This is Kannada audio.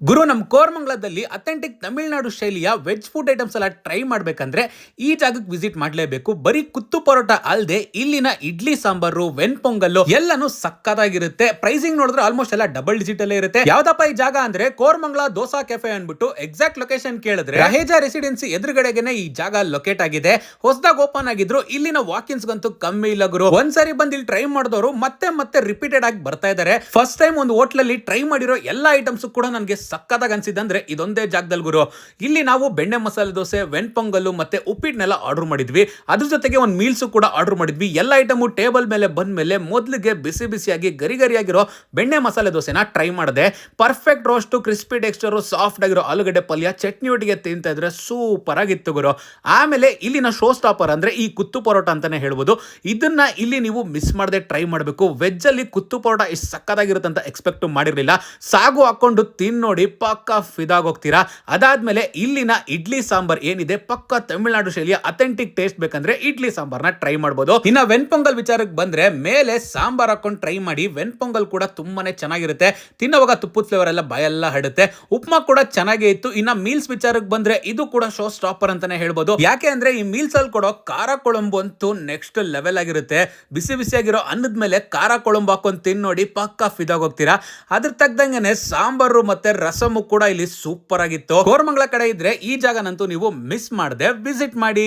ಗುರು ನಮ್ಮ ಕೋರಮಂಗಲದಲ್ಲಿ ಅಥೆಂಟಿಕ್ ತಮಿಳುನಾಡು ಶೈಲಿಯ ವೆಜ್ ಫುಡ್ ಐಟಮ್ಸ್ ಎಲ್ಲ ಟ್ರೈ ಮಾಡಬೇಕಂದ್ರೆ ಈ ಜಾಗಕ್ಕೆ ವಿಸಿಟ್ ಮಾಡಲೇಬೇಕು. ಬರೀ ಕುತ್ತು ಪರೋಟ ಅಲ್ಲದೆ ಇಲ್ಲಿನ ಇಡ್ಲಿ ಸಾಂಬಾರು, ವೆನ್ ಪೊಂಗಲ್ಲು ಎಲ್ಲಾನು ಸಕ್ಕತ್ತಾಗಿರುತ್ತೆ. ಪ್ರೈಸಿಂಗ್ ನೋಡಿದ್ರೆ ಆಲ್ಮೋಸ್ಟ್ ಎಲ್ಲ ಡಬಲ್ ಡಿಜಿಟ್ ಅಲ್ಲೇ ಇರುತ್ತೆ. ಯಾವ್ದಪ್ಪ ಈ ಜಾಗ ಅಂದ್ರೆ ಕೋರಮಂಗಲ ದೋಸಾ ಕೆಫೆ ಅನ್ಬಿಟ್ಟು ಎಕ್ಸಾಕ್ಟ್ ಲೊಕೇಶನ್ ಕೇಳಿದ್ರೆ ರಹೇಜಾ ರೆಸಿಡೆನ್ಸಿ ಎದುರುಗಡೆಗೆನೆ ಈ ಜಾಗ ಲೊಕೇಟ್ ಆಗಿದೆ. ಹೊಸದಾಗಿ ಓಪನ್ ಆಗಿದ್ರು. ಇಲ್ಲಿನ ವಾಕಿನ್ಸ್ ಗಂತೂ ಕಮ್ಮಿ ಇಲ್ಲ ಗುರು. ಒಂದ್ಸರಿ ಬಂದು ಇಲ್ಲಿ ಟ್ರೈ ಮಾಡಿದವರು ಮತ್ತೆ ಮತ್ತೆ ರಿಪೀಟೆಡ್ ಆಗಿ ಬರ್ತಾ ಇದಾರೆ. ಫಸ್ಟ್ ಟೈಮ್ ಒಂದು ಹೋಟ್ಲಲ್ಲಿ ಟ್ರೈ ಮಾಡಿರೋ ಎಲ್ಲಾ ಐಟಮ್ಸ್ ಕೂಡ ನನಗೆ ಸಕ್ಕತ್ತಾಗಿ ಅನ್ಸಿದ್ದಂದ್ರೆ ಇದೊಂದೇ ಜಾಗದಲ್ಲಿ ಗುರು. ಇಲ್ಲಿ ನಾವು ಬೆಣ್ಣೆ ಮಸಾಲೆ ದೋಸೆ, ವೆನ್ ಪೊಂಗಲ್ಲು ಮತ್ತೆ ಉಪ್ಪಿಟ್ಟನೆಲ್ಲ ಆರ್ಡರ್ ಮಾಡಿದ್ವಿ. ಅದ್ರ ಜೊತೆಗೆ ಒಂದು ಮೀಲ್ಸ್ ಕೂಡ ಆರ್ಡರ್ ಮಾಡಿದ್ವಿ. ಎಲ್ಲ ಐಟಮ್ ಟೇಬಲ್ ಮೇಲೆ ಬಂದ ಮೇಲೆ ಮೊದಲಿಗೆ ಬಿಸಿ ಬಿಸಿಯಾಗಿ ಗರಿ ಗರಿಯಾಗಿರೋ ಬೆಣ್ಣೆ ಮಸಾಲೆ ದೋಸೆನ ಟ್ರೈ ಮಾಡಿದೆ. Perfect roast, crispy texture, soft ಆಗಿರೋ ಆಲೂಗಡ್ಡೆ ಪಲ್ಯ, ಚಟ್ನಿ ಒಟ್ಟಿಗೆ ತಿಂತಾ ಇದ್ರೆ ಸೂಪರ್ ಆಗಿತ್ತು ಗುರು. ಆಮೇಲೆ ಇಲ್ಲಿನ ಶೋ ಸ್ಟಾಪರ್ ಅಂದ್ರೆ ಈ ಕುತ್ತು ಪರೋಟ ಅಂತಾನೆ ಹೇಳ್ಬೋದು. ಇದನ್ನ ಇಲ್ಲಿ ನೀವು ಮಿಸ್ ಮಾಡದೆ ಟ್ರೈ ಮಾಡಬೇಕು. ವೆಜ್ ಅಲ್ಲಿ ಕುತ್ತು ಪರೋಟ ಇಷ್ಟು ಸಕ್ಕತ್ತಾಗಿರುತ್ತೆ ಅಂತ ಎಕ್ಸ್ಪೆಕ್ಟ್ ಮಾಡಿರಲಿಲ್ಲ. ಸಾಗು ಹಾಕೊಂಡು ತಿನ್ ನೋಡಿ ಪಕ್ಕ ಫಿದಾಗೋಗ್ತೀರಾ. ಅದಾದ್ಮೇಲೆ ಇಲ್ಲಿನ ಇಡ್ಲಿ ಸಾಂಬಾರ್ ಏನಿದೆ ಪಕ್ಕ ತಮಿಳುನಾಡು ಶೈಲಿಯ ಅಥೆಂಟಿಕ್ ಟೇಸ್ಟ್ ಬೇಕಂದ್ರೆ ಇಡ್ಲಿ ಸಾಂಬಾರ್ನ ಟ್ರೈ ಮಾಡಬಹುದು. ಇನ್ನ ವೆನ್ ಪೊಂಗಲ್ ವಿಚಾರಕ್ಕೆ ಬಂದ್ರೆ ಮೇಲೆ ಸಾಂಬಾರ್ ಹಾಕೊಂಡು ಟ್ರೈ ಮಾಡಿ. ವೆನ್ ಪೊಂಗಲ್ ಕೂಡ ತುಂಬಾನೇ ಚೆನ್ನಾಗಿರುತ್ತೆ. ತಿನ್ನೋವಾಗ ತುಪ್ಪದ ಫ್ಲೇವರ್ ಎಲ್ಲ ಬಾಯೆಲ್ಲ ಹಡುತ್ತೆ. ಉಪ್ಮಾ ಕೂಡ ಚೆನ್ನಾಗೇ ಇತ್ತು. ಇನ್ನ ಮೀಲ್ಸ್ ವಿಚಾರಕ್ಕೆ ಬಂದ್ರೆ ಇದು ಕೂಡ ಶೋ ಸ್ಟಾಪರ್ ಅಂತಾನೆ ಹೇಳ್ಬೋದು. ಯಾಕೆ ಅಂದ್ರೆ ಈ ಮೀಲ್ಸ್ ಅಲ್ಲಿ ಕೊಡೋ ಖಾರ ಕೊಳಂಬು ಅಂತೂ ನೆಕ್ಸ್ಟ್ ಲೆವೆಲ್ ಆಗಿರುತ್ತೆ. ಬಿಸಿ ಬಿಸಿಯಾಗಿರೋ ಅನ್ನದ ಮೇಲೆ ಖಾರ ಕೊಳಂಬು ಹಾಕೊಂಡು ತಿನ್ ನೋಡಿ ಪಕ್ಕ ಫಿದಾಗೋಗ್ತೀರಾ. ಅದ್ರ ತಕ್ಕಂಗೆ ಸಾಂಬಾರು ಮತ್ತೆ ರಸಮು ಕೂಡ ಇಲ್ಲಿ ಸೂಪರ್ ಆಗಿತ್ತು. ಕೋರಮಂಗಲ ಕಡೆ ಇದ್ರೆ ಈ ಜಾಗನಂತೂ ನೀವು ಮಿಸ್ ಮಾಡದೆ ವಿಸಿಟ್ ಮಾಡಿ.